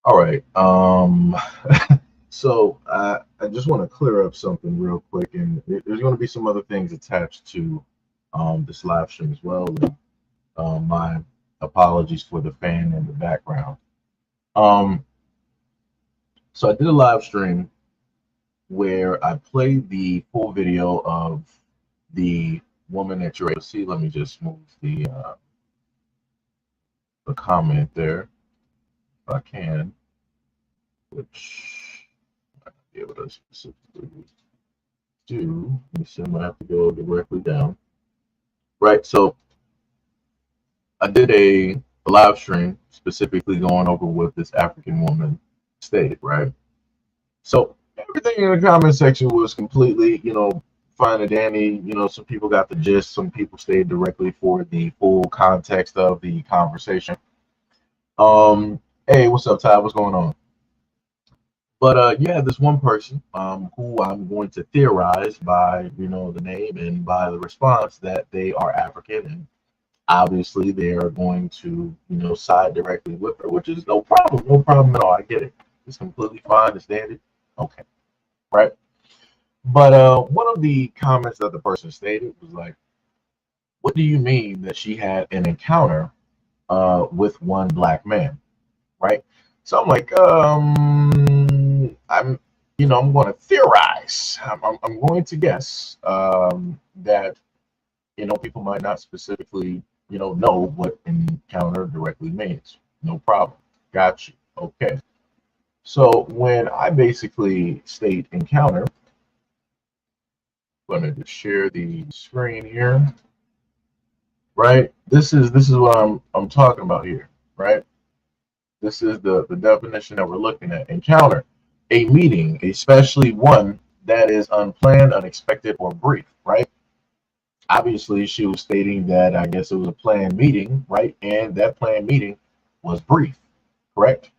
All right. So I just want to clear up something real quick, and there's going to be some other things attached to this live stream as well. And, my apologies for the fan in the background. Um, so I did a live stream where I played the full video of the woman that you're able to see. Let me just move the comment there if I can, which I might be able to specifically do. Let me see, I'm gonna have to go directly down. Right, so I did a live stream specifically going over what this African woman stated, right? So everything in the comment section was completely, fine and dandy. Some people got the gist, some people stayed directly for the full context of the conversation. Hey, what's up, Ty? What's going on? But yeah, this one person who I'm going to theorize by, the name and by the response that they are African, and obviously they are going to, side directly with her, which is no problem at all. I get it. It's completely fine. It's standard. Okay, right? But one of the comments that the person stated was like, "What do you mean that she had an encounter with one black man?" Right? So I'm like, I'm going to theorize. I'm going to guess that people might not specifically, know what encounter directly means. No problem. Got you. Okay. So when I basically state encounter, let me just share the screen here. Right. This is what I'm talking about here. Right. This is the definition that we're looking at. Encounter, a meeting, especially one that is unplanned, unexpected, or brief. Right. Obviously, she was stating that I guess it was a planned meeting, right? And that planned meeting was brief, correct?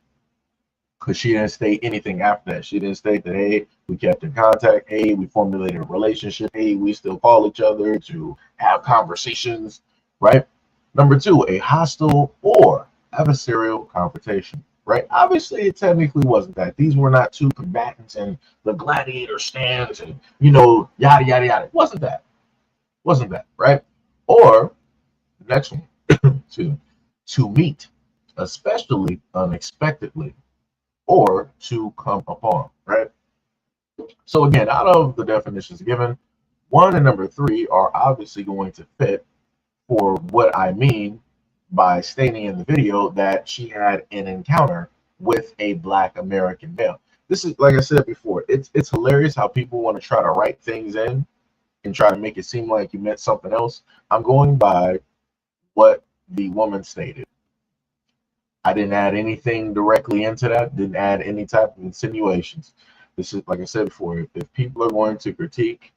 Because she didn't state anything after that. She didn't state that, hey, we kept in contact, hey, we formulated a relationship, hey, we still call each other to have conversations, right? Number two, a hostile or adversarial confrontation, right? Obviously, it technically wasn't that. These were not two combatants in the gladiator stands and, yada, yada, yada. It wasn't that, right? Or the next one, to meet, especially unexpectedly, or to come upon, right? So again, out of the definitions given, one and number three are obviously going to fit for what I mean by stating in the video that she had an encounter with a black American male. This is, like I said before, it's hilarious how people want to try to write things in and try to make it seem like you meant something else. I'm going by what the woman stated. I didn't add anything directly into that, didn't add any type of insinuations. This is, like I said before, if people are going to critique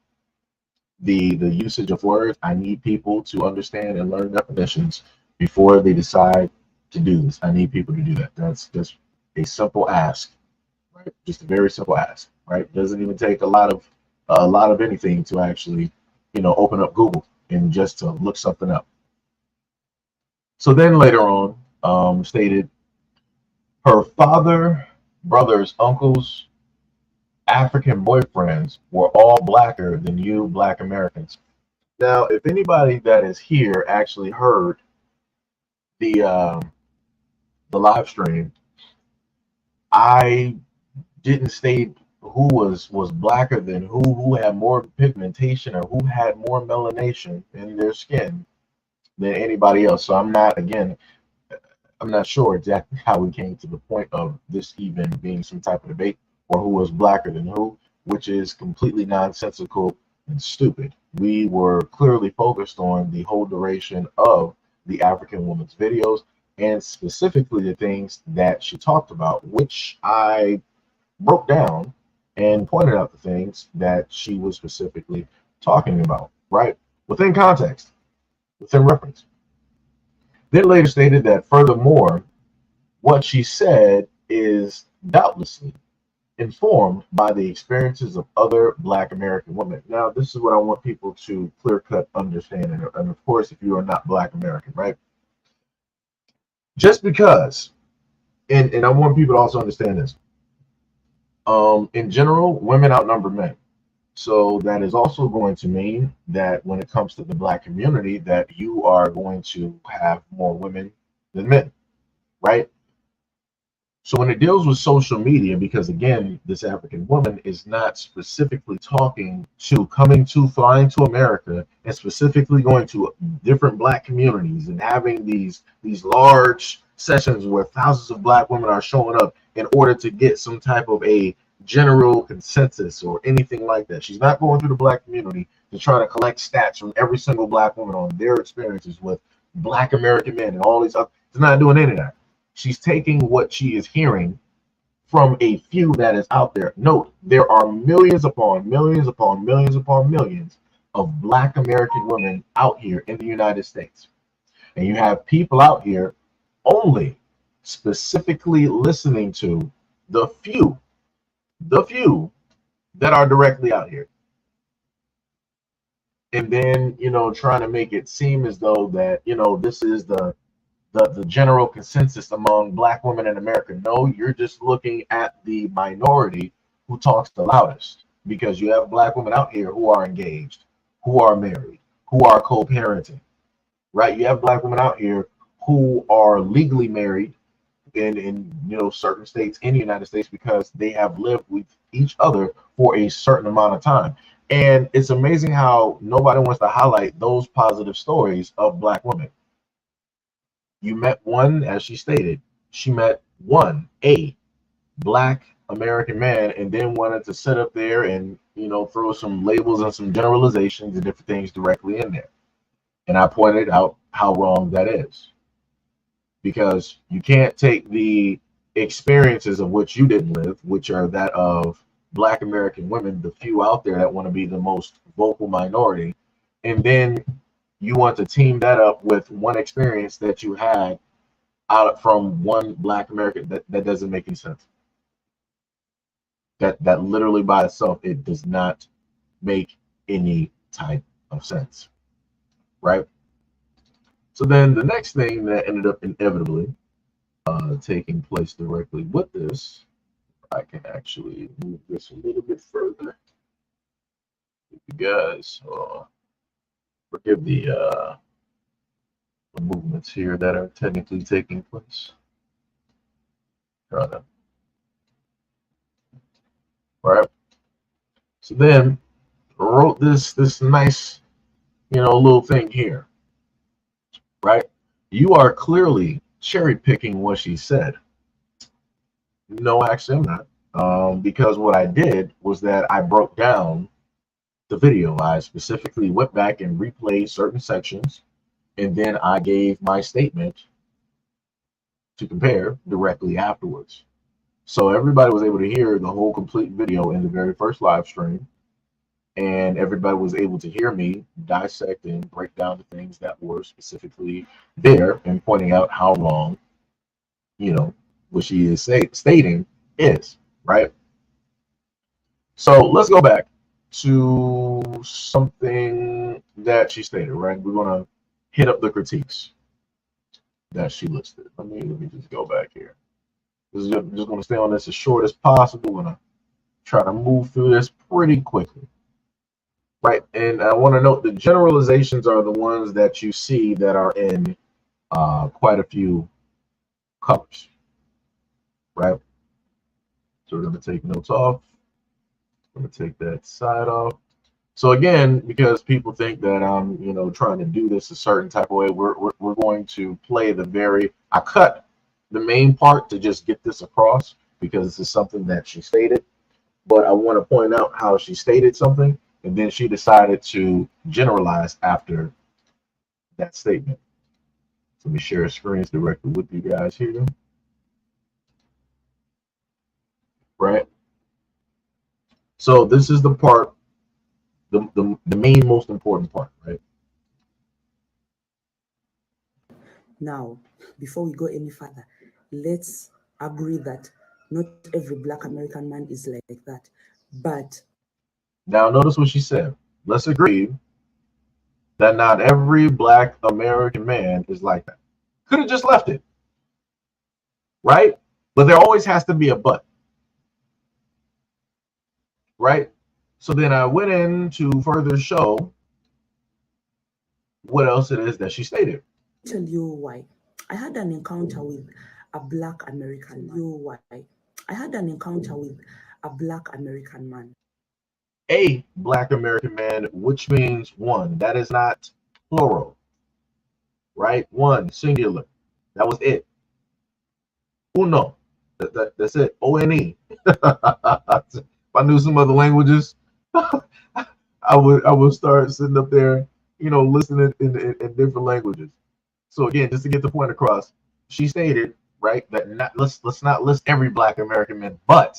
the usage of words, I need people to understand and learn definitions before they decide to do this. I need people to do that. That's just a simple ask, right? Just a very simple ask, right? Doesn't even take a lot of anything to actually, open up Google and just to look something up. So then later on, stated her father, brothers, uncles, African boyfriends were all blacker than you black Americans. Now, if anybody that is here actually heard the live stream, I didn't state who was blacker than who had more pigmentation, or who had more melanation in their skin than anybody else. So I'm not sure exactly how we came to the point of this even being some type of debate, or who was blacker than who, which is completely nonsensical and stupid. We were clearly focused on the whole duration of the African woman's videos, and specifically the things that she talked about, which I broke down and pointed out the things that she was specifically talking about, right? Within context, within reference. Then later stated that furthermore, what she said is doubtlessly informed by the experiences of other black American women. Now, this is what I want people to clear-cut understand, and of course, if you are not black American, right? Just because and I want people to also understand this. In general, women outnumber men. So that is also going to mean that when it comes to the black community, that you are going to have more women than men, right? So when it deals with social media, because again, this African woman is not specifically talking to flying to America and specifically going to different black communities and having these large sessions where thousands of black women are showing up in order to get some type of a general consensus or anything like that. She's not going through the black community to try to collect stats from every single black woman on their experiences with black American men and all these other. She's not doing any of that. She's taking what she is hearing from a few that is out there. Note, there are millions upon millions upon millions upon millions of black American women out here in the United States. And you have people out here only specifically listening to the few that are directly out here. And then, trying to make it seem as though that, this is the general consensus among black women in America. No, you're just looking at the minority who talks the loudest, because you have black women out here who are engaged, who are married, who are co-parenting, right? You have black women out here who are legally married in certain states in the United States because they have lived with each other for a certain amount of time. And it's amazing how nobody wants to highlight those positive stories of black women. You met one, as she stated, she met a black American man, and then wanted to sit up there and, throw some labels and some generalizations and different things directly in there. And I pointed out how wrong that is, because you can't take the experiences of which you didn't live, which are that of black American women, the few out there that want to be the most vocal minority, and then you want to team that up with one experience that you had out from one black American. That doesn't make any sense. That literally by itself, it does not make any type of sense, right? So then the next thing that ended up inevitably taking place directly with this, I can actually move this a little bit further. If you guys forgive the movements here that are technically taking place. All right. So then I wrote this nice, little thing here. Right. You are clearly cherry picking what she said. No, actually, I'm not. Because what I did was that I broke down the video. I specifically went back and replayed certain sections, and then I gave my statement to compare directly afterwards. So everybody was able to hear the whole complete video in the very first live stream, and everybody was able to hear me dissect and break down the things that were specifically there and pointing out how wrong, what she is stating is, right? So let's go back to something that she stated, right? We're going to hit up the critiques that she listed. Let me just go back here. I'm just going to stay on this as short as possible. I'm going to try to move through this pretty quickly, right? And I want to note the generalizations are the ones that you see that are in quite a few colors, right? So we're going to take notes off. I'm going to take that side off. So again, because people think that I'm, trying to do this a certain type of way, we're going to play I cut the main part to just get this across, because this is something that she stated. But I want to point out how she stated something, and then she decided to generalize after that statement. So let me share screens directly with you guys here. Right? So this is the part, the main most important part, right? Now, before we go any further, let's agree that not every black American man is like that. But now notice what she said. Let's agree that not every black American man is like that. Could have just left it, right? But there always has to be a but, right? So then I went in to further show what else it is that she stated. Tell you why. I had an encounter with a black American man. You why? I had an encounter with a black American man. A black American man, which means one. That is not plural, right? One, singular. That was it. Uno. That's it. O-N-E. If I knew some other languages, I would start sitting up there, listening in different languages. So again, just to get the point across, she stated, right, that let's not list every black American man, but,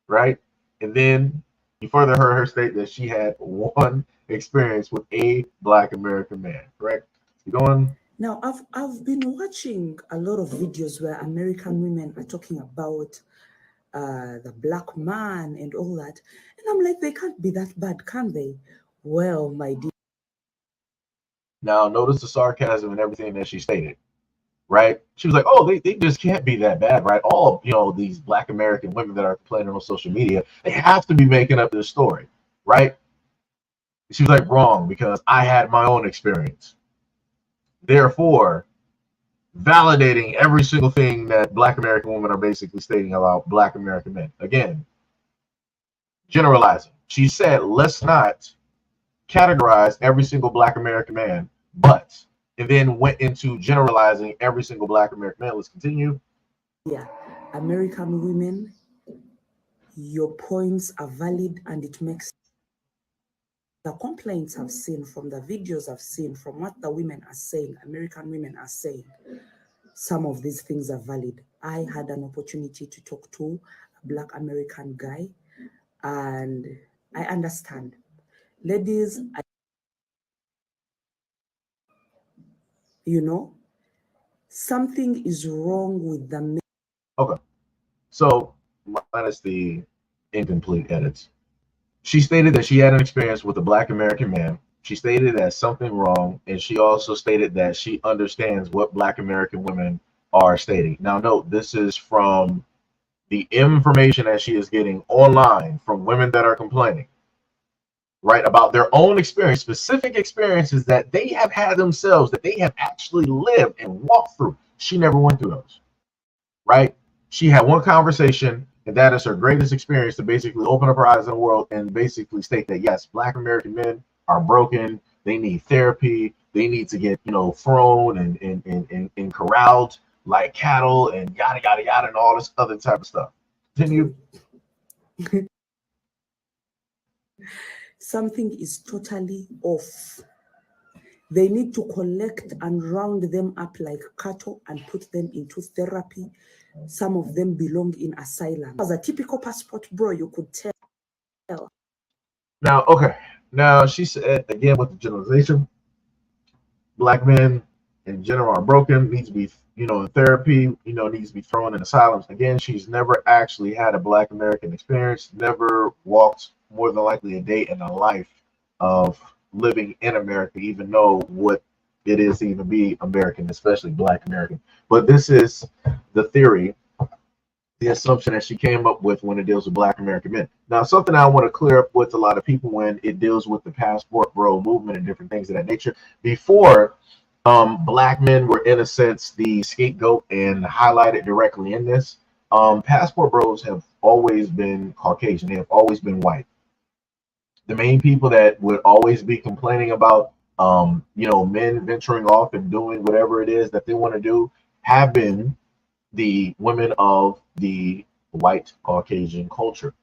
right, and then you further heard her state that she had one experience with a black American man, correct? You going? Now, I've been watching a lot of videos where American women are talking about the black man and all that, and I'm like, they can't be that bad, can they? Well, my dear. Now, notice the sarcasm and everything that she stated, right? She was like, oh, they just can't be that bad, right? All, these black American women that are complaining on social media, they have to be making up this story, right? She was like, wrong, because I had my own experience. Therefore, validating every single thing that black American women are basically stating about black American men. Again, generalizing. She said, let's not categorize every single black American man, but, and then went into generalizing every single black American man. Let's continue. Yeah, American women, your points are valid and it makes the complaints I've seen, from the videos I've seen, from what the women are saying, American women are saying, some of these things are valid. I had an opportunity to talk to a black American guy, and I understand. Ladies, something is wrong with the men. Okay. So, minus the incomplete edits. She stated that she had an experience with a black American man. She stated that something wrong, and she also stated that she understands what black American women are stating. Now, note, this is from the information that she is getting online from women that are complaining, right, about their own experience, specific experiences that they have had themselves, that they have actually lived and walked through. She never went through those, right? She had one conversation, and that is her greatest experience, to basically open up her eyes in the world and basically state that, yes, black American men are broken. They need therapy. They need to get, thrown and corralled like cattle and yada, yada, yada, and all this other type of stuff. Continue. Something is totally off. They need to collect and round them up like cattle and put them into therapy. Some of them belong in asylum. As a typical passport bro, you could tell. Now, okay. Now, she said, again, with the generalization, black men in general are broken, needs to be, in therapy, needs to be thrown in asylums. Again, she's never actually had a black American experience, never walked more than likely a day in the life of living in America, even know what it is to even be American, especially black American. But this is the theory, the assumption that she came up with when it deals with black American men. Now, something I want to clear up with a lot of people when it deals with the passport bro movement and different things of that nature. Before, black men were, in a sense, the scapegoat and highlighted directly in this. Passport bros have always been Caucasian. They have always been white. The main people that would always be complaining about, men venturing off and doing whatever it is that they want to do have been the women of the white Caucasian culture,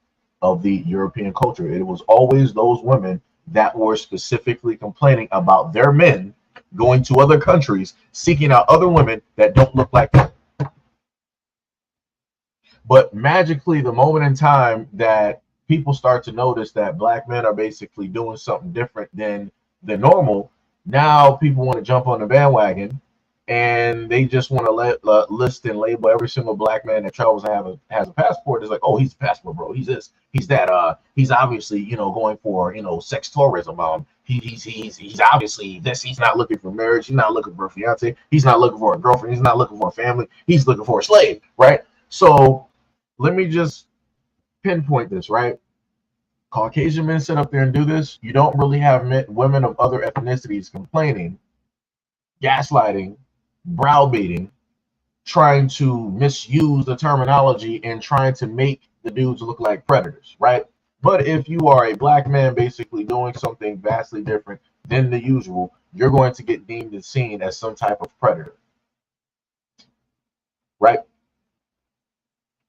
of the European culture. It was always those women that were specifically complaining about their men going to other countries, seeking out other women that don't look like them. But magically, the moment in time that people start to notice that black men are basically doing something different than the normal, now people want to jump on the bandwagon, and they just want to list and label every single black man that travels and has a passport. It's like, oh, he's a passport bro. He's this. He's that. He's obviously, going for, sex tourism. He's obviously this. He's not looking for marriage. He's not looking for a fiance. He's not looking for a girlfriend. He's not looking for a family. He's looking for a slave, right? So let me just pinpoint this, right? Caucasian men sit up there and do this. You don't really have women of other ethnicities complaining, gaslighting, browbeating, trying to misuse the terminology and trying to make the dudes look like predators, right? But if you are a black man basically doing something vastly different than the usual, you're going to get deemed and seen as some type of predator, right?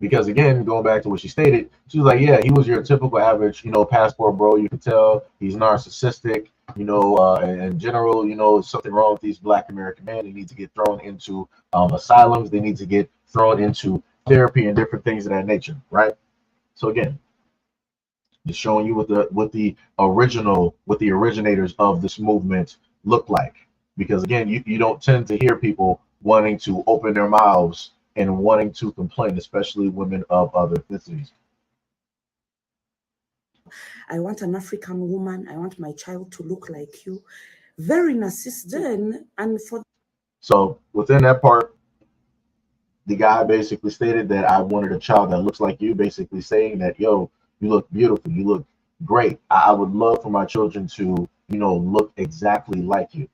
Because again, going back to what she stated, she was like, yeah, he was your typical average, passport bro. You can tell he's narcissistic, in general, something wrong with these black American men. They need to get thrown into asylums. They need to get thrown into therapy and different things of that nature, right? So again, just showing you what the originators of this movement look like. Because again, you don't tend to hear people wanting to open their mouths and wanting to complain, especially women of other ethnicities. I want an African woman. I want my child to look like you. Very narcissistic. So within that part, the guy basically stated that I wanted a child that looks like you, basically saying that, yo, you look beautiful, you look great. I would love for my children to, look exactly like you.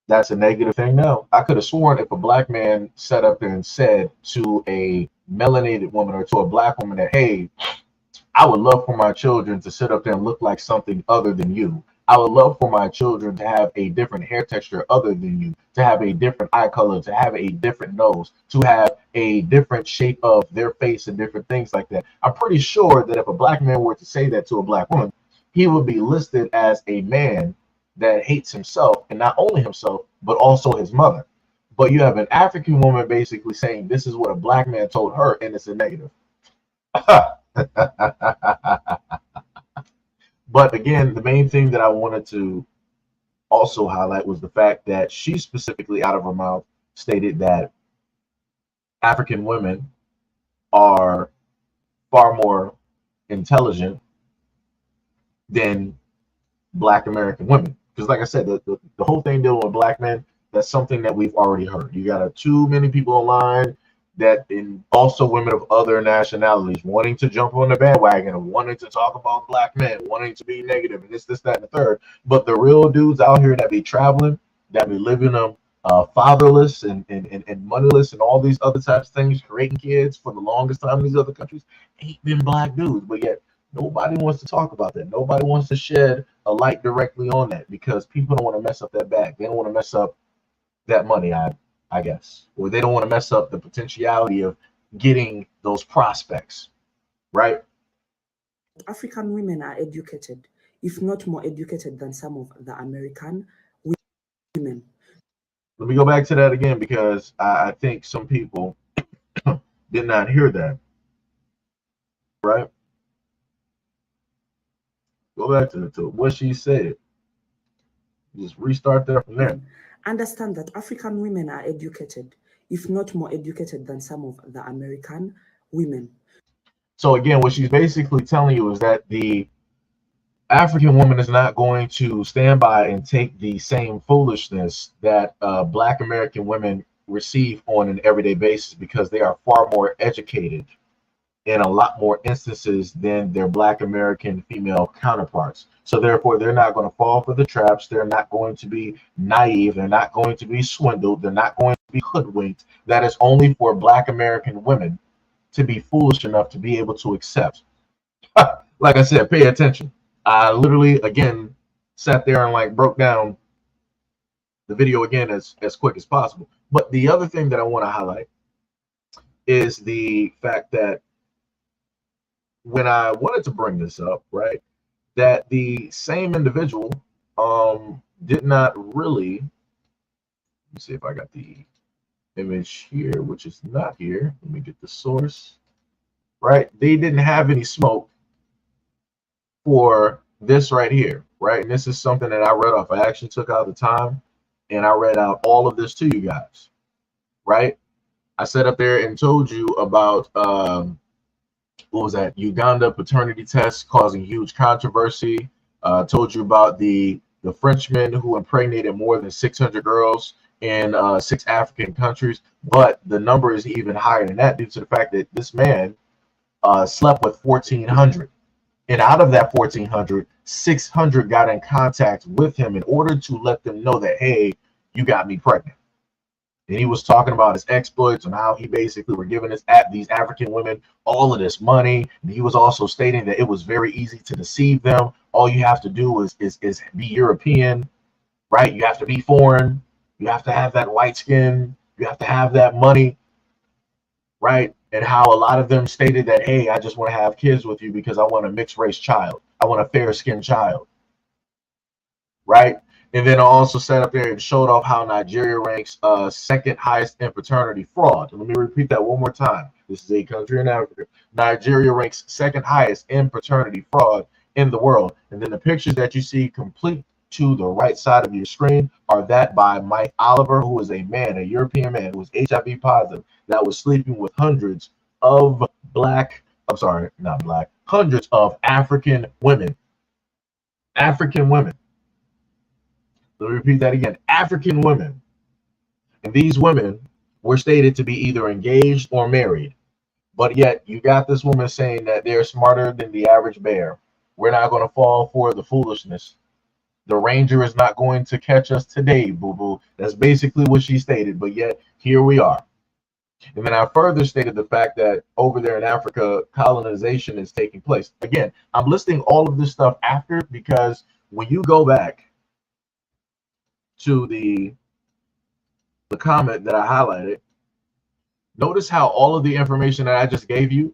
That's a negative thing. No, I could have sworn if a black man sat up there and said to a melanated woman or to a black woman that, hey, I would love for my children to sit up there and look like something other than you. I would love for my children to have a different hair texture other than you, to have a different eye color, to have a different nose, to have a different shape of their face and different things like that. I'm pretty sure that if a black man were to say that to a black woman, he would be listed as a man that hates himself, and not only himself, but also his mother. But you have an African woman basically saying this is what a black man told her, and it's a negative. But again, the main thing that I wanted to also highlight was the fact that she specifically out of her mouth stated that African women are far more intelligent than black American women. Because like I said, the whole thing dealing with black men, that's something that we've already heard. You got too many people online that, and also women of other nationalities, wanting to jump on the bandwagon and wanting to talk about black men, wanting to be negative and this, that, and the third. But the real dudes out here that be traveling, that be living them fatherless and moneyless and all these other types of things, creating kids for the longest time in these other countries, ain't been black dudes. But yet nobody wants to talk about that. Nobody wants to shed a light directly on that because people don't want to mess up that bag. They don't want to mess up that money, I guess, or they don't want to mess up the potentiality of getting those prospects, right? African women are educated, if not more educated than some of the American women. Let me go back to that again because I think some people did not hear that, right? Go back to what she said. Just restart that from there. Understand that African women are educated, if not more educated than some of the American women. So again, what she's basically telling you is that the African woman is not going to stand by and take the same foolishness that black American women receive on an everyday basis because they are far more educated in a lot more instances than their black American female counterparts. So therefore, they're not going to fall for the traps. They're not going to be naive. They're not going to be swindled. They're not going to be hoodwinked. That is only for black American women to be foolish enough to be able to accept. Like I said, pay attention. I literally, again, sat there and broke down the video again as quick as possible. But the other thing that I want to highlight is the fact that when I wanted to bring this up, right, that the same individual did not really, let me see if I got the image here, which is not here. Let me get the source, right? They didn't have any smoke for this right here, right? And this is something that I read off. I actually took out the time and I read out all of this to you guys, right? I sat up there and told you about what was that? Uganda paternity test causing huge controversy. Told you about the Frenchman who impregnated more than 600 girls in 6 African countries, but the number is even higher than that due to the fact that this man slept with 1,400. And out of that 1,400, 600 got in contact with him in order to let them know that, hey, you got me pregnant. And he was talking about his exploits and how he basically were giving these African women all of this money. And he was also stating that it was very easy to deceive them. All you have to do is be European, right? You have to be foreign. You have to have that white skin. You have to have that money, right? And how a lot of them stated that, hey, I just want to have kids with you because I want a mixed race child. I want a fair skinned child, right? And then I also sat up there and showed off how Nigeria ranks second highest in paternity fraud. And let me repeat that one more time. This is a country in Africa. Nigeria ranks second highest in paternity fraud in the world. And then the pictures that you see complete to the right side of your screen are that by Mike Oliver, who is a man, a European man who was HIV positive, that was sleeping with hundreds of hundreds of African women. African women. Let me repeat that again. African women. And these women were stated to be either engaged or married. But yet you got this woman saying that they're smarter than the average bear. We're not going to fall for the foolishness. The Ranger is not going to catch us today, boo-boo. That's basically what she stated. But yet here we are. And then I further stated the fact that over there in Africa, colonization is taking place. Again, I'm listing all of this stuff after, because when you go back to the comment that I highlighted, notice how all of the information that I just gave you,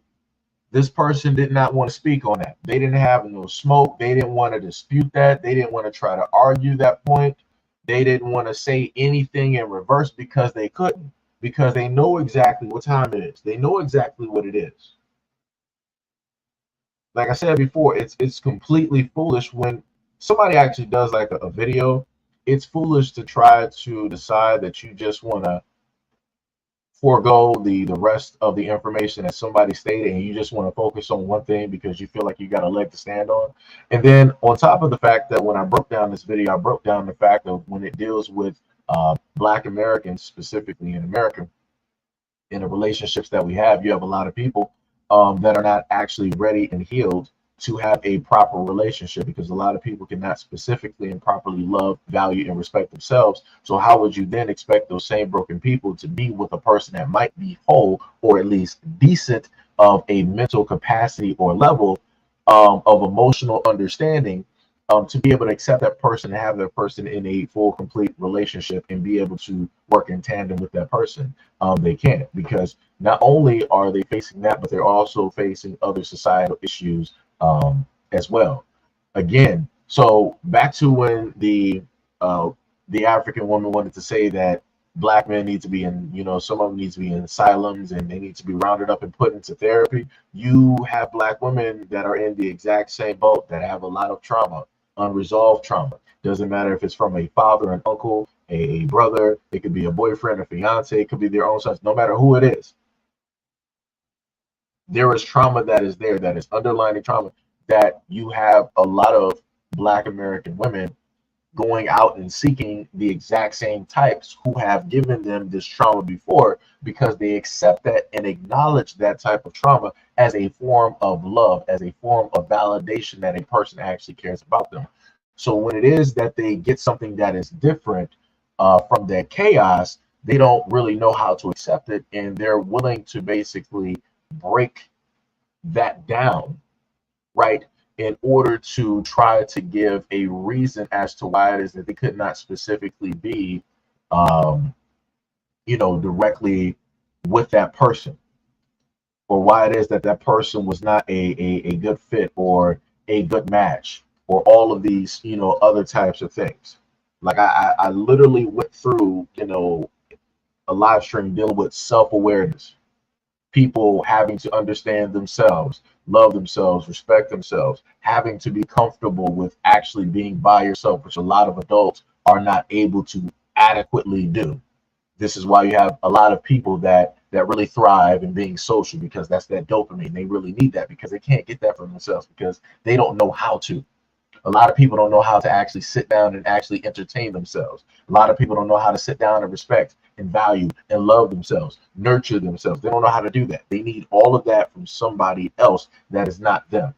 this person did not want to speak on that. They didn't have no smoke. They didn't want to dispute that. They didn't want to try to argue that point. They didn't want to say anything in reverse because they couldn't, because they know exactly what time it is. They know exactly what it is. Like I said before, it's completely foolish when somebody actually does like a video. It's foolish to try to decide that you just want to forego the rest of the information that somebody stated, and you just want to focus on one thing because you feel like you got a leg to stand on. And then on top of the fact that when I broke down this video, I broke down the fact of when it deals with Black Americans, specifically in America, in the relationships that we have, you have a lot of people that are not actually ready and healed to have a proper relationship, because a lot of people cannot specifically and properly love, value, and respect themselves. So how would you then expect those same broken people to be with a person that might be whole, or at least decent of a mental capacity or level of emotional understanding, to be able to accept that person and have that person in a full, complete relationship and be able to work in tandem with that person? They can't, because not only are they facing that, but they're also facing other societal issues as well. Again, so back to when the African woman wanted to say that Black men need to be in, some of them need to be in asylums and they need to be rounded up and put into therapy. You have Black women that are in the exact same boat, that have a lot of trauma, unresolved trauma. Doesn't matter if it's from a father, an uncle, a brother, it could be a boyfriend, a fiance, it could be their own sons, no matter who it is. There is trauma that is there, that is underlying trauma, that you have a lot of Black American women going out and seeking the exact same types who have given them this trauma before, because they accept that and acknowledge that type of trauma as a form of love, as a form of validation that a person actually cares about them. So when it is that they get something that is different from that chaos, they don't really know how to accept it, and they're willing to basically break that down, right, in order to try to give a reason as to why it is that they could not specifically be directly with that person, or why it is that that person was not a good fit or a good match, or all of these other types of things. Like I literally went through a live stream dealing with self-awareness, people having to understand themselves, love themselves, respect themselves, having to be comfortable with actually being by yourself, which a lot of adults are not able to adequately do. This is why you have a lot of people that really thrive in being social, because that's that dopamine. They really need that because they can't get that for themselves, because they don't know how to. A lot of people don't know how to actually sit down and actually entertain themselves. A lot of people don't know how to sit down and respect and value and love themselves, nurture themselves. They don't know how to do that. They need all of that from somebody else that is not them,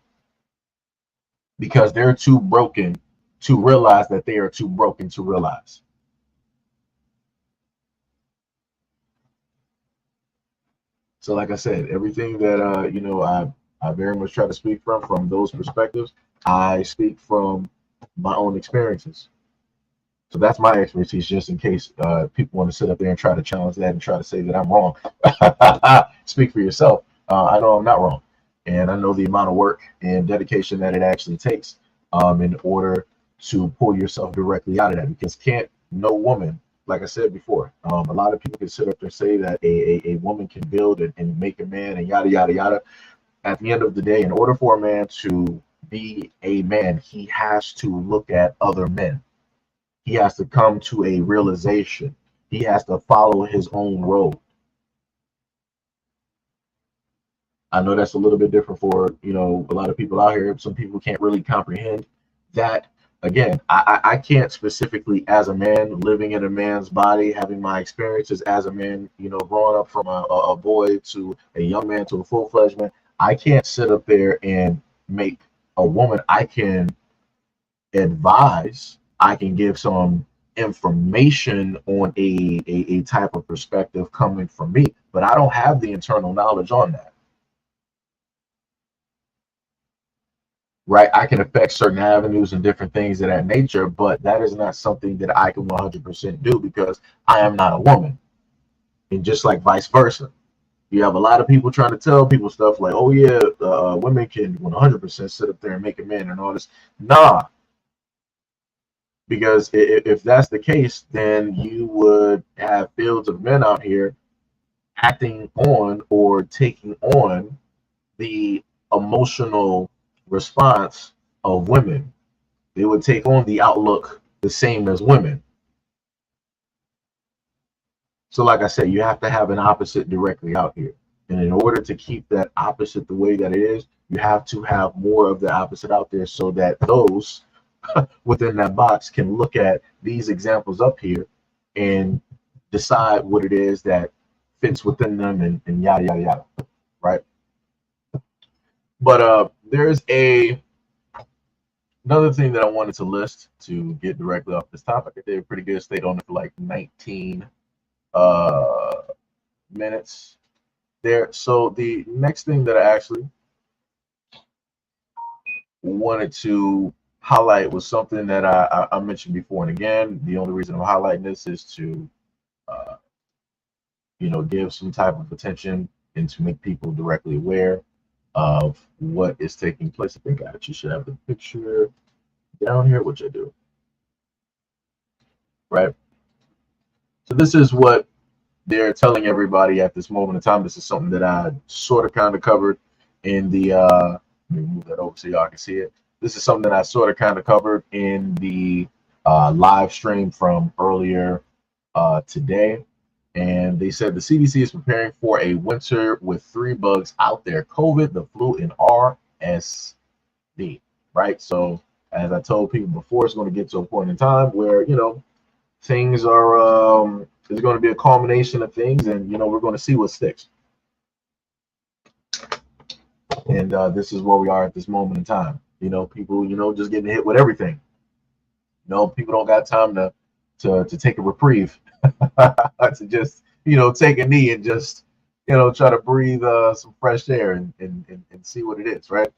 because they're too broken to realize that they are too broken to realize. So like I said, everything that I very much try to speak from those perspectives, I speak from my own experiences. So that's my expertise, just in case people want to sit up there and try to challenge that and try to say that I'm wrong. Speak for yourself. I know I'm not wrong. And I know the amount of work and dedication that it actually takes in order to pull yourself directly out of that. Because no woman, like I said before, a lot of people can sit up there and say that a woman can build and make a man and yada, yada, yada. At the end of the day, in order for a man to be a man, he has to look at other men. He has to come to a realization. He has to follow his own road. I know that's a little bit different for, a lot of people out here. Some people can't really comprehend that. Again, I can't specifically, as a man, living in a man's body, having my experiences as a man, growing up from a boy to a young man to a full-fledged man, I can't sit up there and make a woman. I can advise, I can give some information on a type of perspective coming from me, but I don't have the internal knowledge on that. Right? I can affect certain avenues and different things of that nature, but that is not something that I can 100% do because I am not a woman. And just like vice versa, you have a lot of people trying to tell people stuff like, oh yeah, women can 100% sit up there and make a man and all this. Nah, because if that's the case, then you would have fields of men out here acting on or taking on the emotional response of women. They would take on the outlook the same as women. So like I said, you have to have an opposite directly out here. And in order to keep that opposite the way that it is, you have to have more of the opposite out there so that those within that box can look at these examples up here and decide what it is that fits within them and yada, yada, yada, right? But there's another thing that I wanted to list to get directly off this topic. I did a pretty good, stayed on it for like 19 minutes there. So the next thing that I actually wanted to highlight was something that I mentioned before. And again, the only reason I'm highlighting this is to give some type of attention and to make people directly aware of what is taking place. I think I actually should have the picture down here, which I do. Right. So this is what they're telling everybody at this moment in time. This is something that I sort of kind of covered in the let me move that over so y'all can see it. This is something that I sort of kind of covered in the live stream from earlier today. And they said the CDC is preparing for a winter with 3 bugs out there: COVID, the flu, and RSV. Right. So as I told people before, it's going to get to a point in time where, things are, there's going to be a culmination of things, and, we're going to see what sticks. And this is where we are at this moment in time. People, just getting hit with everything. People don't got time to take a reprieve, to just, take a knee and just, try to breathe some fresh air and see what it is, right?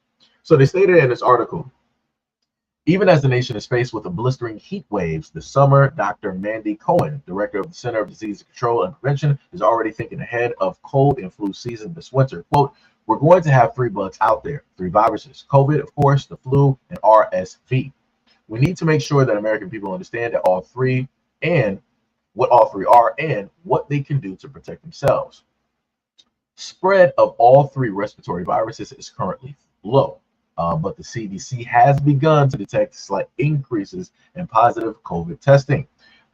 So they stated in this article, even as the nation is faced with the blistering heat waves this summer, Dr. Mandy Cohen, director of the Center of Disease Control and Prevention, is already thinking ahead of cold and flu season this winter. Quote, "We're going to have 3 bugs out there, 3 viruses: COVID, of course, the flu, and RSV. We need to make sure that American people understand that all 3 and what all 3 are and what they can do to protect themselves. Spread of all 3 respiratory viruses is currently low. But the CDC has begun to detect slight increases in positive COVID testing.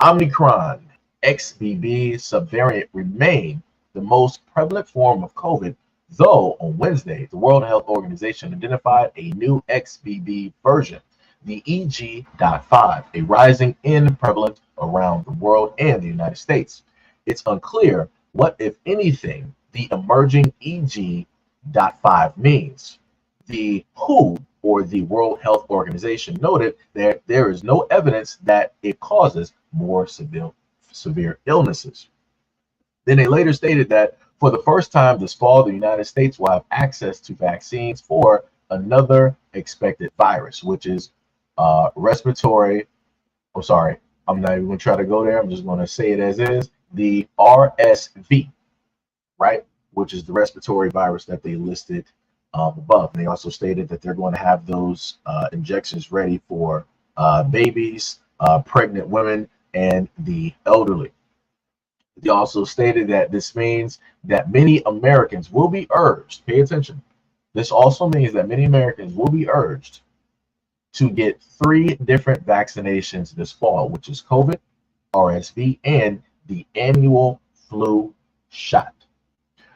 Omicron XBB subvariant remain the most prevalent form of COVID, though on Wednesday, the World Health Organization identified a new XBB version the EG.5, a rising in prevalence around the world and the United States. It's unclear what, if anything, the emerging EG.5 means. The WHO, or the World Health Organization, noted that there is no evidence that it causes more severe illnesses. Then they later stated that for the first time this fall, the United States will have access to vaccines for another expected virus, which is respiratory. I'm sorry, I'm not even going to try to go there. I'm just going to say it as is. The RSV, right? Which is the respiratory virus that they listed above. And they also stated that they're going to have those injections ready for babies, pregnant women, and the elderly. They also stated that this means that many Americans will be urged, pay attention, this also means that many Americans will be urged to get 3 different vaccinations this fall, which is COVID, RSV, and the annual flu shot.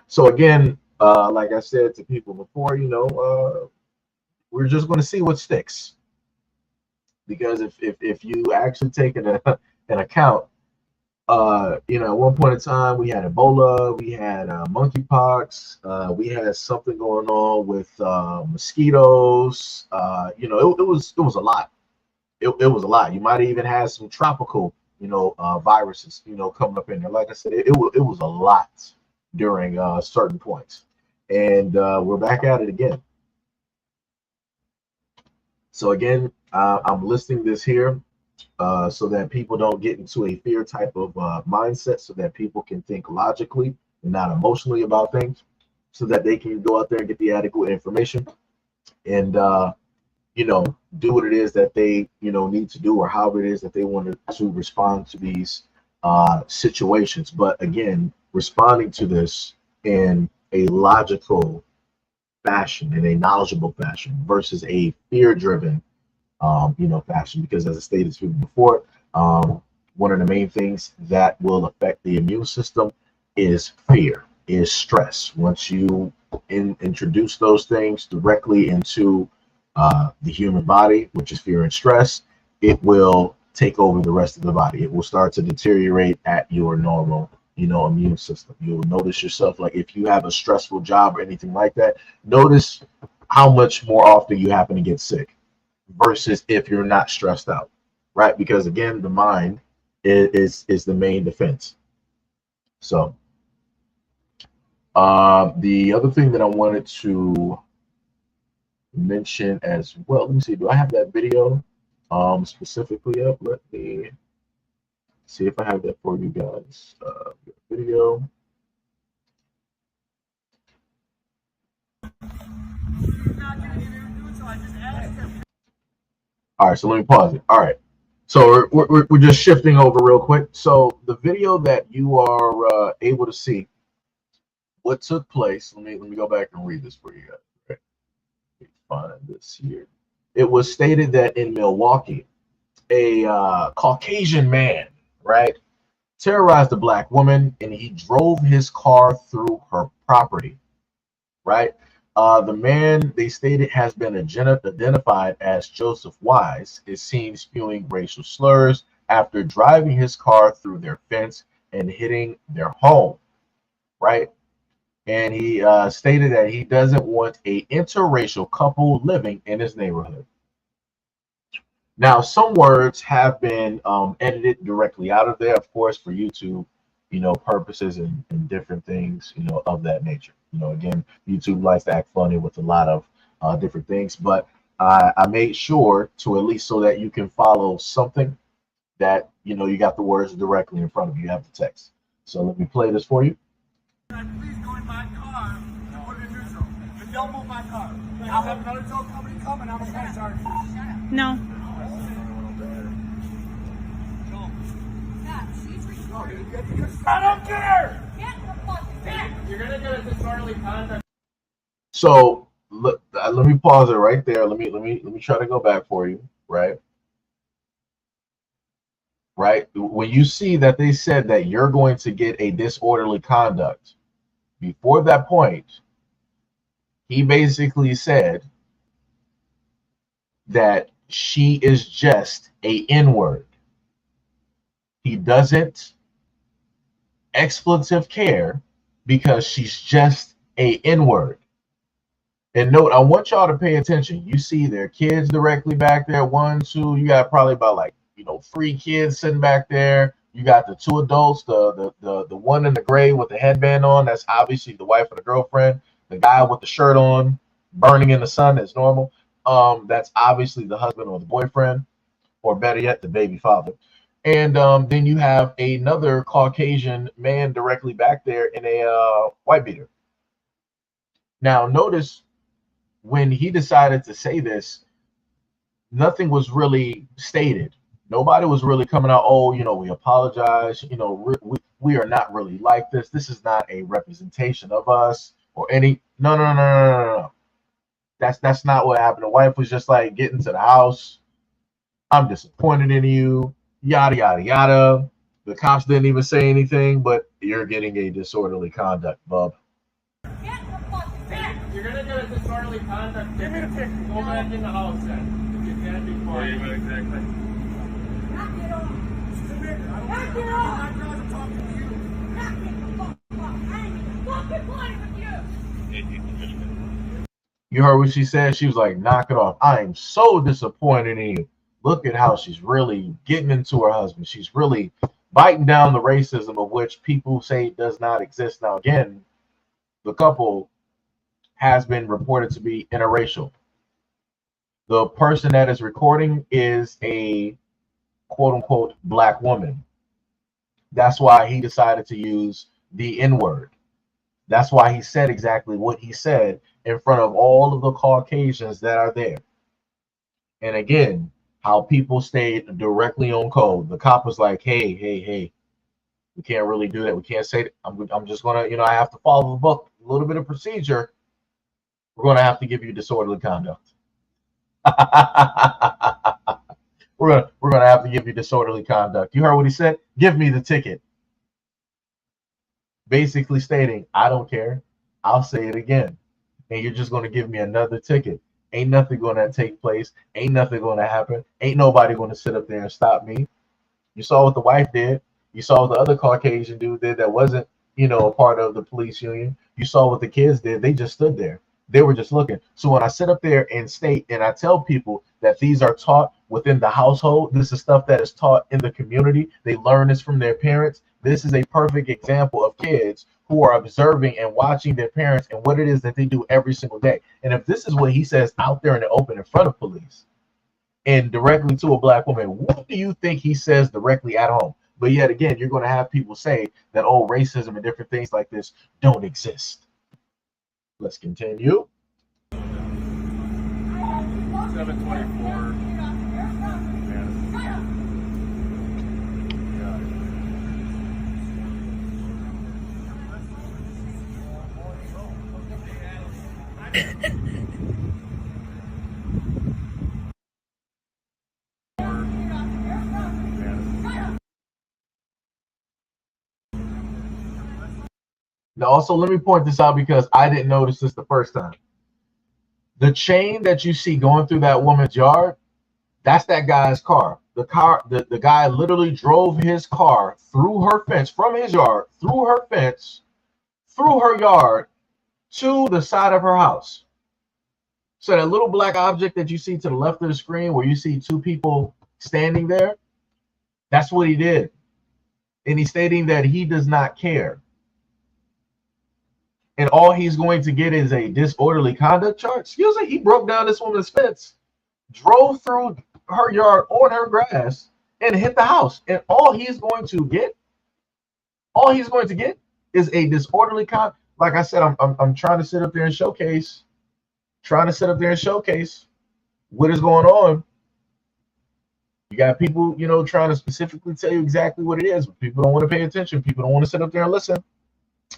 So again, like I said to people before, we're just going to see what sticks. Because if you actually take an account, at one point in time, we had Ebola, we had monkeypox, we had something going on with mosquitoes. It was a lot. It was a lot. You might even have some tropical, viruses, coming up in there. Like I said, it was a lot during certain points, and we're back at it again. So again, I'm listing this here so that people don't get into a fear type of mindset, so that people can think logically and not emotionally about things, so that they can go out there and get the adequate information and do what it is that they need to do, or however it is that they want to respond to these situations. But again, responding to this in a logical fashion, in a knowledgeable fashion, versus a fear-driven fashion. Because as I stated to you before, one of the main things that will affect the immune system is fear, is stress. Once you introduce those things directly into the human body, which is fear and stress, it will take over the rest of the body. It will start to deteriorate at your normal immune system. You'll notice yourself, like if you have a stressful job or anything like that, notice how much more often you happen to get sick versus if you're not stressed out, right? Because again, the mind is the main defense. So the other thing that I wanted to mention as well, let me see, do I have that video specifically up? Let me see if I have that for you guys. Video. All right, so let me pause it. All right, so we're just shifting over real quick. So the video that you are able to see what took place. Let me go back and read this for you guys. Okay. Let me find this here. It was stated that in Milwaukee, a Caucasian man, right, terrorized a black woman, and he drove his car through her property, right? The man, they stated, has been identified as Joseph Wise, is seen spewing racial slurs after driving his car through their fence and hitting their home, right? And he stated that he doesn't want a interracial couple living in his neighborhood. Now, some words have been edited directly out of there, of course, for YouTube, purposes and different things, of that nature. Again, YouTube likes to act funny with a lot of different things, but I made sure to, at least so that you can follow something that, you got the words directly in front of you, you have the text. So let me play this for you. Please go in my car and put it in neutral. And don't move my car. I'll have another tow company come and I'm going to charge you. No. I don't care! You're going to get a disorderly conduct. So let me pause it right there. Let me try to go back for you, right? Right. When you see that they said that you're going to get a disorderly conduct, before that point, he basically said that she is just a N-word. He doesn't expletive care because she's just a N-word. And note, I want y'all to pay attention. You see their kids directly back there. 1, 2, you got probably about like, 3 kids sitting back there. You got the 2 adults, the one in the gray with the headband on, that's obviously the wife or the girlfriend. The guy with the shirt on, burning in the sun, that's normal. That's obviously the husband or the boyfriend, or better yet, the baby father. And then you have another Caucasian man directly back there in a white beater. Now, notice when he decided to say this, nothing was really stated. Nobody was really coming out, oh, we apologize. We are not really like this. This is not a representation of us or any. No. That's not what happened. The wife was just like, get into the house. I'm disappointed in you. Yada, yada, yada. The cops didn't even say anything, but you're getting a disorderly conduct, bub. You're gonna get a disorderly conduct. Give me the ticket. Go back in the house then. You can't be quiet. Yeah, exactly. Knock it off. Knock it off. I'm not talking to you. Knock it the fuck off. I ain't even fucking playing with you. You heard what she said? She was like, knock it off. I am so disappointed in you. Look at how she's really getting into her husband. She's really biting down the racism of which people say does not exist. Now, again, the couple has been reported to be interracial. The person that is recording is a quote-unquote black woman. That's why he decided to use the N-word. That's why he said exactly what he said in front of all of the Caucasians that are there. And again, how people stayed directly on code. The cop was like, hey, we can't really do that. We can't say that. I'm just gonna, I have to follow the book, a little bit of procedure. We're gonna have to give you disorderly conduct. we're gonna have to give you disorderly conduct. You heard what he said? Give me the ticket. Basically stating, I don't care. I'll say it again. And you're just gonna give me another ticket. Ain't nothing gonna take place. Ain't nothing gonna happen. Ain't nobody gonna sit up there and stop me. You saw what the wife did. You saw what the other Caucasian dude did that wasn't, a part of the police union. You saw what the kids did. They just stood there. They were just looking. So when I sit up there and state and I tell people that these are taught within the household, this is stuff that is taught in the community. They learn this from their parents. This is a perfect example of kids who are observing and watching their parents and what it is that they do every single day. And if this is what he says out there in the open in front of police and directly to a black woman, what do you think he says directly at home? But yet again, you're going to have people say that, oh, racism and different things like this don't exist. Let's continue. 724. Now, also, let me point this out because I didn't notice this the first time. The chain that you see going through that woman's yard, that's that guy's car. The guy literally drove his car through her fence, from his yard, through her fence, through her yard, to the side of her house. So that little black object that you see to the left of the screen where you see 2 people standing there, that's what he did. And he's stating that he does not care. And all he's going to get is a disorderly conduct charge. Excuse me, he broke down this woman's fence, drove through her yard on her grass, and hit the house. And all he's going to get is a disorderly conduct. Like I said, I'm trying to sit up there and showcase what is going on. You got people, trying to specifically tell you exactly what it is, but people don't want to pay attention. People don't want to sit up there and listen.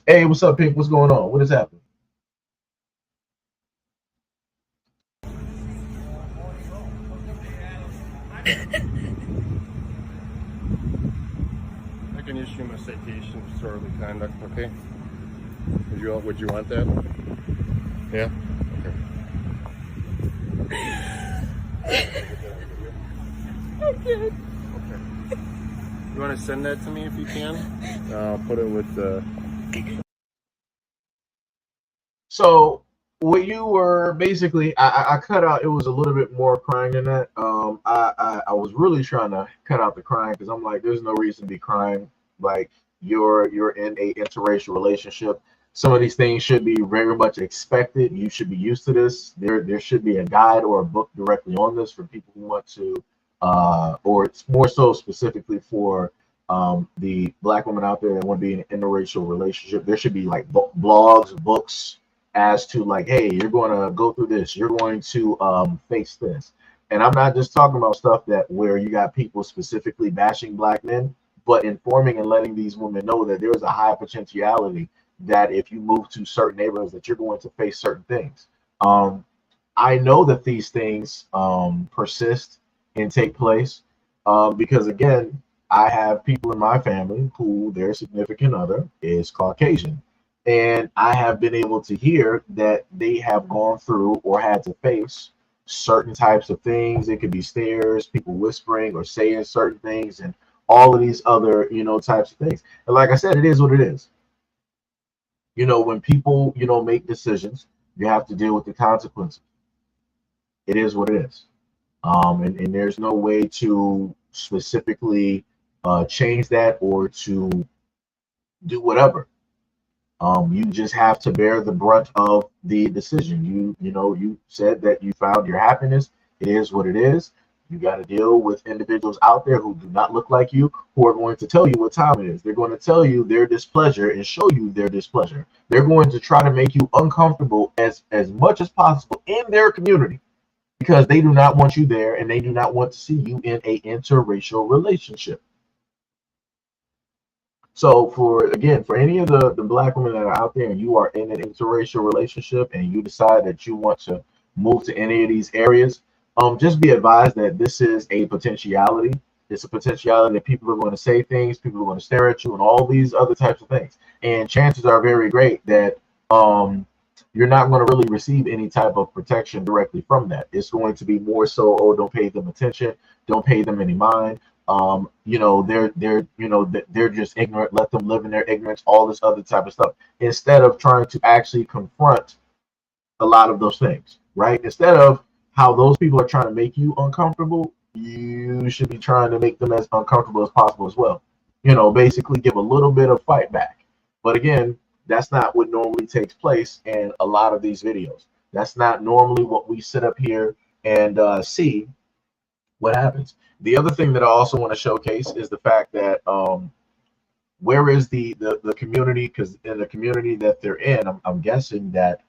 Hey, what's up, Pink? What's going on? What is happening? I can issue him a citation for disorderly conduct, okay? Would you want that? Yeah? Okay. Okay. You want to send that to me if you can? I'll put it with the. So what you were basically, I cut out. It was a little bit more crying than that. I was really trying to cut out the crying because I'm like, there's no reason to be crying. Like you're in a interracial relationship. Some of these things should be very much expected. You should be used to this. There should be a guide or a book directly on this for people who want to, or it's more so specifically for the Black women out there that want to be in an interracial relationship. There should be like blogs, books as to like, hey, you're going to go through this. You're going to face this. And I'm not just talking about stuff that where you got people specifically bashing Black men, but informing and letting these women know that there's a high potentiality that if you move to certain neighborhoods that you're going to face certain things. I know that these things persist and take place because again, I have people in my family who their significant other is Caucasian. And I have been able to hear that they have gone through or had to face certain types of things. It could be stares, people whispering or saying certain things, and all of these other, types of things. And like I said, it is what it is. When people, make decisions, you have to deal with the consequences. It is what it is. And there's no way to specifically change that or to do whatever. You just have to bear the brunt of the decision. You said that you found your happiness. It is what it is. You got to deal with individuals out there who do not look like you, who are going to tell you what time it is. They're going to tell you their displeasure and show you their displeasure. They're going to try to make you uncomfortable as much as possible in their community because they do not want you there and they do not want to see you in a interracial relationship. So for any of the Black women that are out there and you are in an interracial relationship and you decide that you want to move to any of these areas, just be advised that this is a potentiality. It's a potentiality that people are going to say things, people are going to stare at you, and all these other types of things. And chances are very great that you're not going to really receive any type of protection directly from that. It's going to be more so, oh, don't pay them attention, don't pay them any mind. They're just ignorant. Let them live in their ignorance. All this other type of stuff. Instead of trying to actually confront a lot of those things, right? Instead of how those people are trying to make you uncomfortable, you should be trying to make them as uncomfortable as possible as well. Basically give a little bit of fight back. But again, that's not what normally takes place in a lot of these videos. That's not normally what we sit up here and see what happens. The other thing that I also want to showcase is the fact that where is the community? Because in the community that they're in, I'm guessing that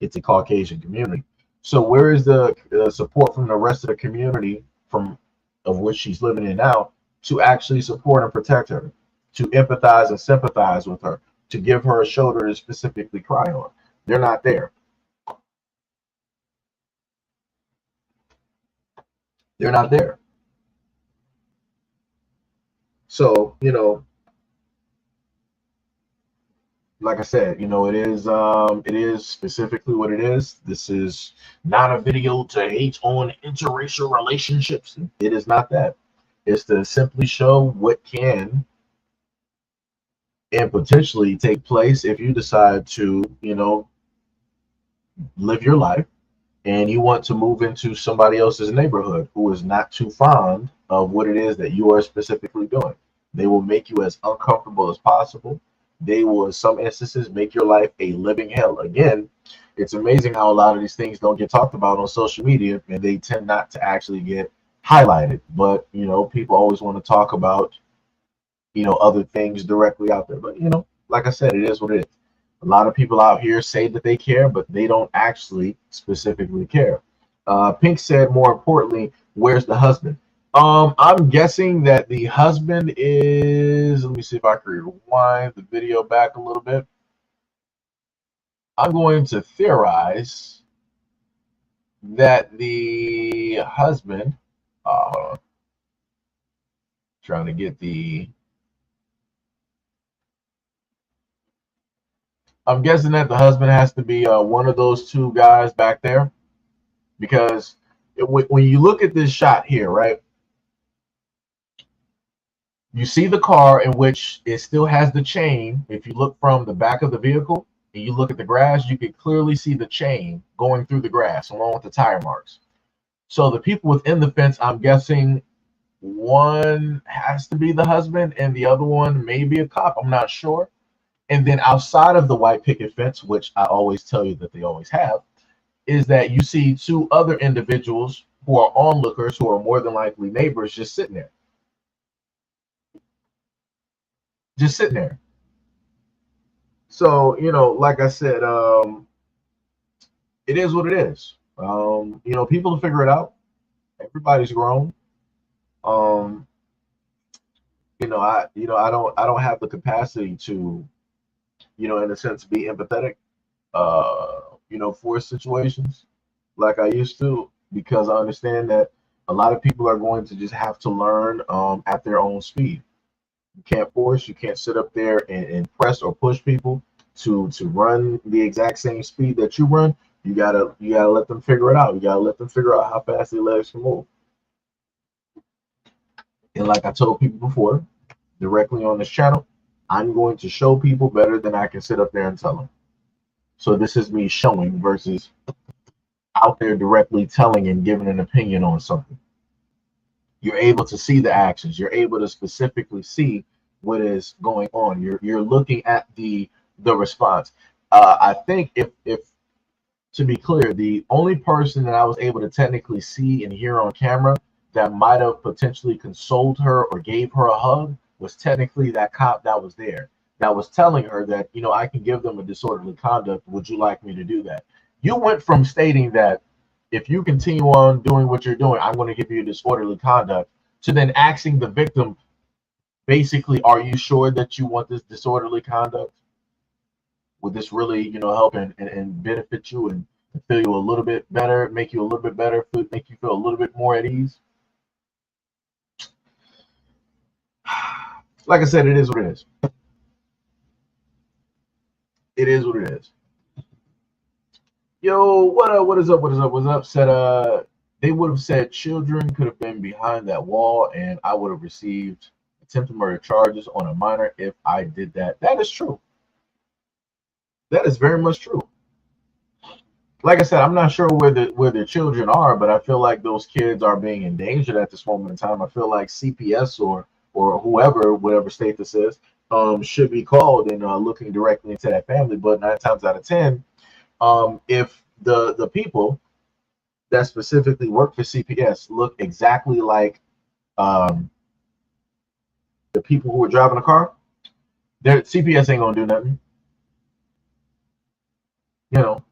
it's a Caucasian community. So where is the support from the rest of the community of which she's living in now to actually support and protect her, to empathize and sympathize with her, to give her a shoulder to specifically cry on? They're not there. They're not there. So, like I said, it is specifically what it is. This is not a video to hate on interracial relationships. It is not that. It's to simply show what can and potentially take place if you decide to, live your life and you want to move into somebody else's neighborhood who is not too fond of what it is that you are specifically doing. They will make you as uncomfortable as possible. They will, in some instances, make your life a living hell. Again, it's amazing how a lot of these things don't get talked about on social media, and they tend not to actually get highlighted. But, people always want to talk about, other things directly out there. But, like I said, it is what it is. A lot of people out here say that they care, but they don't actually specifically care. Pink said, more importantly, where's the husband? I'm guessing that the husband is, let me see if I can rewind the video back a little bit. I'm going to theorize that the husband, hold on, trying to get I'm guessing that the husband has to be one of those two guys back there, because when you look at this shot here, right? You see the car in which it still has the chain. If you look from the back of the vehicle and you look at the grass, you can clearly see the chain going through the grass along with the tire marks. So the people within the fence, I'm guessing one has to be the husband and the other one may be a cop. I'm not sure. And then outside of the white picket fence, which I always tell you that they always have, is that you see two other individuals who are onlookers who are more than likely neighbors just sitting there. Just sitting there. So, like I said, it is what it is. People will figure it out. Everybody's grown. Um, I don't have the capacity to, in a sense, be empathetic, for situations like I used to, because I understand that a lot of people are going to just have to learn at their own speed. You can't force, you can't sit up there and press or push people to run the exact same speed that you run. You gotta let them figure it out. You gotta let them figure out how fast their legs can move. And like I told people before, directly on this channel, I'm going to show people better than I can sit up there and tell them. So this is me showing versus out there directly telling and giving an opinion on something. You're able to see the actions. You're able to specifically see what is going on. You're looking at the response. I think if to be clear, the only person that I was able to technically see and hear on camera that might have potentially consoled her or gave her a hug was technically that cop that was there, that was telling her that, I can give them a disorderly conduct. Would you like me to do that? You went from stating that if you continue on doing what you're doing, I'm going to give you disorderly conduct, to then asking the victim, basically, are you sure that you want this disorderly conduct? Would this really, help and benefit you and feel you a little bit better, make you a little bit better, make you feel a little bit more at ease? Like I said, it is what it is. It is what it is. Yo, what up? What is up? What is up? What's up? Said they would have said children could have been behind that wall, and I would have received attempted murder charges on a minor if I did that. That is true. That is very much true. Like I said, I'm not sure where the children are, but I feel like those kids are being endangered at this moment in time. I feel like CPS or whoever, whatever state this is, should be called and looking directly into that family. But 9 times out of 10, if the people that specifically work for CPS look exactly like the people who were driving the car, their CPS ain't gonna do nothing. Yo,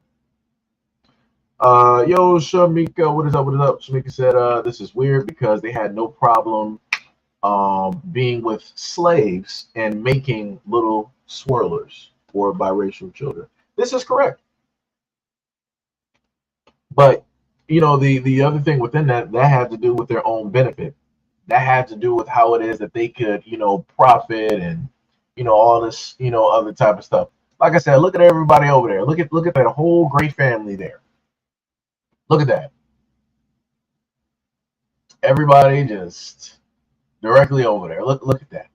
Shamika, what is up? What is up? Shamika said, this is weird because they had no problem being with slaves and making little swirlers for biracial children. This is correct. But, the other thing within that had to do with their own benefit. That had to do with how it is that they could, profit and, all this, other type of stuff. Like I said, look at everybody over there. Look at that whole great family there. Look at that. Everybody just directly over there. Look at that.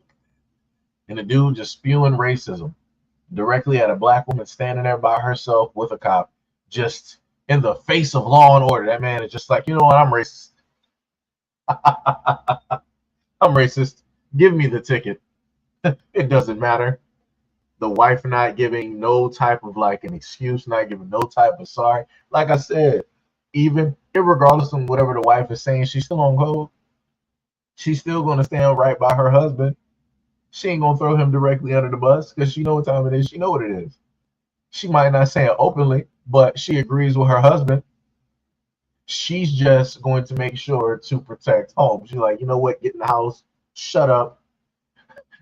And the dude just spewing racism directly at a black woman standing there by herself with a cop, just in the face of law and order. That man is just like, you know what? I'm racist. I'm racist. Give me the ticket. It doesn't matter. The wife not giving no type of an excuse, not giving no type of sorry. Like I said, even regardless of whatever the wife is saying, she's still on code. She's still going to stand right by her husband. She ain't going to throw him directly under the bus because she know what time it is. She know what it is. She might not say it openly, but she agrees with her husband. She's just going to make sure to protect home. She's like, you know what? Get in the house. Shut up.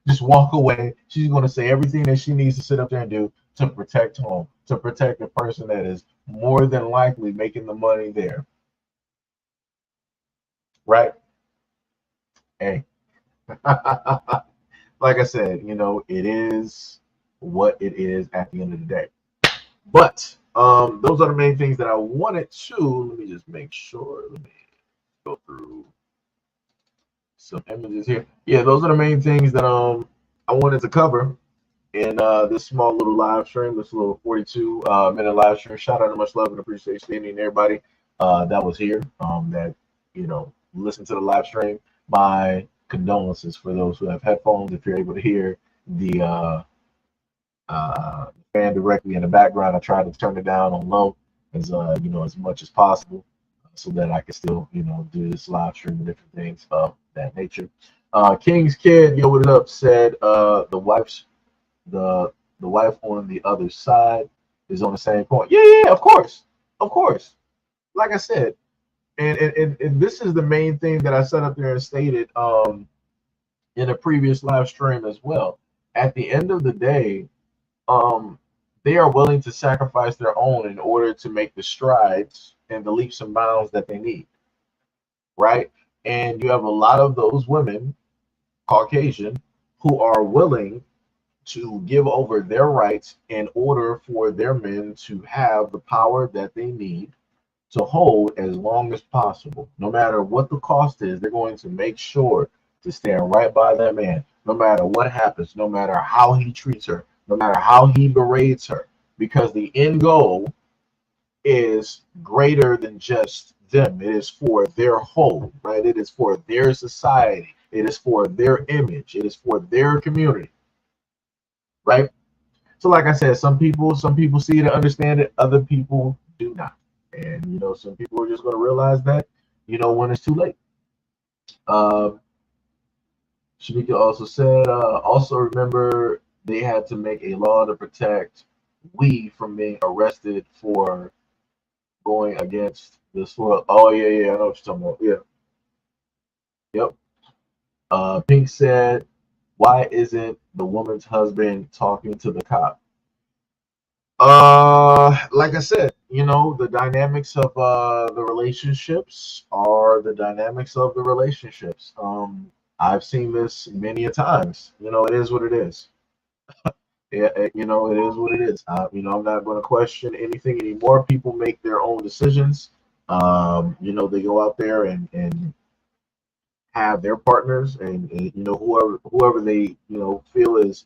Just walk away. She's going to say everything that she needs to sit up there and do to protect home, to protect the person that is more than likely making the money there. Right? Hey. Like I said, it is what it is at the end of the day. But those are the main things that I wanted to. Let me just make sure. Let me go through some images here. Yeah, those are the main things that I wanted to cover in this small little live stream, this little 42-minute live stream. Shout out and much love and appreciation to any and everybody that was here, that listened to the live stream. My condolences for those who have headphones. If you're able to hear the fan directly in the background, I try to turn it down on low as as much as possible, so that I can still do this live stream and different things of that nature. King's Kid, yo, what up? Said the wife on the other side is on the same point. Yeah, of course, Like I said, and this is the main thing that I set up there and stated in a previous live stream as well. At the end of the day, they are willing to sacrifice their own in order to make the strides and the leaps and bounds that they need, right? And you have a lot of those women, Caucasian, who are willing to give over their rights in order for their men to have the power that they need to hold as long as possible. No matter what the cost is, they're going to make sure to stand right by that man, no matter what happens, no matter how he treats her, no matter how he berates her, because the end goal is greater than just them. It is for their whole, right? It is for their society. It is for their image. It is for their community, right? So like I said, some people see it and understand it, other people do not. And some people are just going to realize that when it's too late. Shamika also said, also remember they had to make a law to protect we from being arrested for going against the soil. Oh yeah, I know what you're talking about. Yeah. Yep. Pink said, why isn't the woman's husband talking to the cop? Like I said, the dynamics of the relationships are the dynamics of the relationships. I've seen this many a times. It is what it is. Yeah, it is what it is. I'm not going to question anything anymore. People make their own decisions. They go out there and have their partners, and whoever they feel is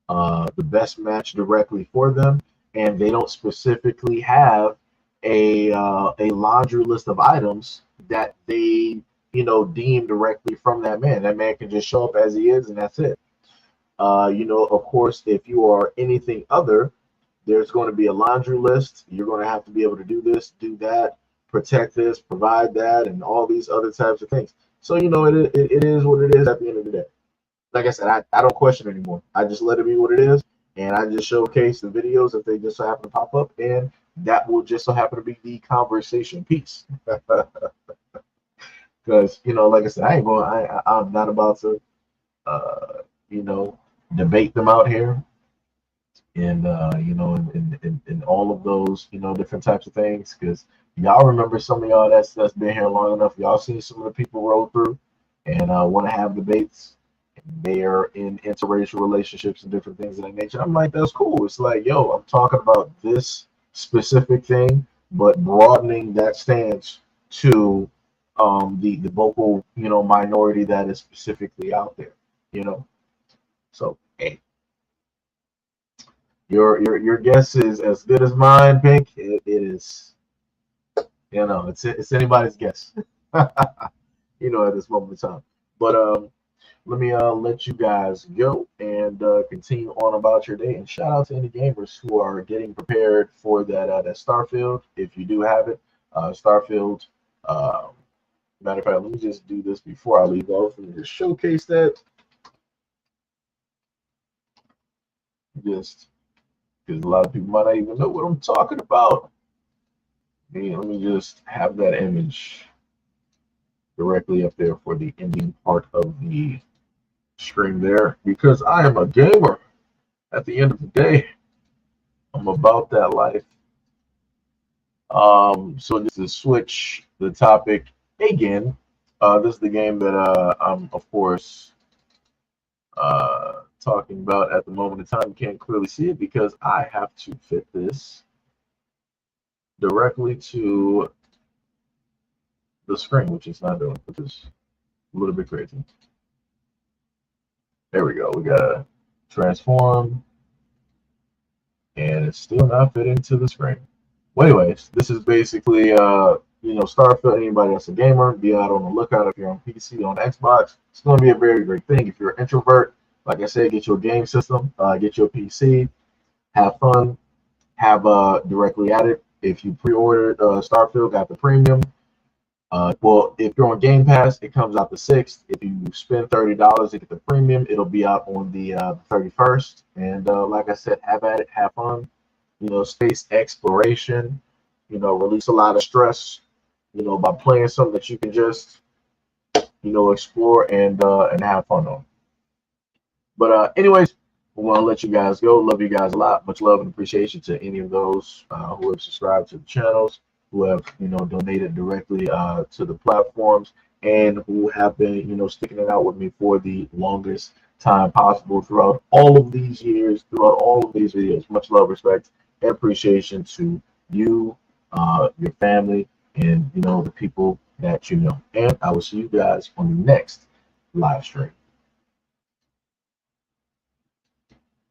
the best match directly for them, and they don't specifically have a laundry list of items that they deem directly from that man. That man can just show up as he is, and that's it. Of course, if you are anything other, there's going to be a laundry list. You're going to have to be able to do this, do that, protect this, provide that, and all these other types of things. So, it is what it is at the end of the day. Like I said, I don't question anymore. I just let it be what it is, and I just showcase the videos if they just so happen to pop up, and that will just so happen to be the conversation piece. Because, like I said, I'm not about to, debate them out here, and and all of those different types of things, because y'all remember some of y'all that's been here long enough, y'all seen some of the people roll through and want to have debates, and they are in interracial relationships and different things of that nature. I'm like, that's cool. It's like, yo, I'm talking about this specific thing, but broadening that stance to the vocal minority that is specifically out there. So, hey, your guess is as good as mine, Pink. It is, it's anybody's guess, at this moment in time. But let me let you guys go and continue on about your day. And shout out to any gamers who are getting prepared for that Starfield. If you do have it, Starfield. Matter of fact, let me just do this before I leave off and just showcase that. Just because a lot of people might not even know what I'm talking about. Let me just have that image directly up there for the ending part of the stream there, because I am a gamer. At the end of the day, I'm about that life. So just to switch the topic again, this is the game that I'm of course talking about at the moment in time. You can't clearly see it because I have to fit this directly to the screen, which is not doing, which is A little bit crazy. There we go. We got to transform, and it's still not fitting to the screen. Well, anyways, this is basically, Starfield. Anybody that's a gamer, be out on the lookout. If you're on PC, on Xbox, it's going to be a very great thing. If you're an introvert, like I said, get your game system, get your PC, have fun, have directly at it. If you pre-ordered Starfield, got the premium. Well, if you're on Game Pass, it comes out the 6th. If you spend $30 to get the premium, it'll be out on the 31st. And like I said, have at it, have fun. Space exploration. Release a lot of stress. By playing something that you can just, explore and have fun on. But anyways, I want to let you guys go. Love you guys a lot. Much love and appreciation to any of those who have subscribed to the channels, who have donated directly to the platforms, and who have been sticking it out with me for the longest time possible throughout all of these years, throughout all of these videos. Much love, respect, and appreciation to you, your family, and the people that you know. And I will see you guys on the next live stream.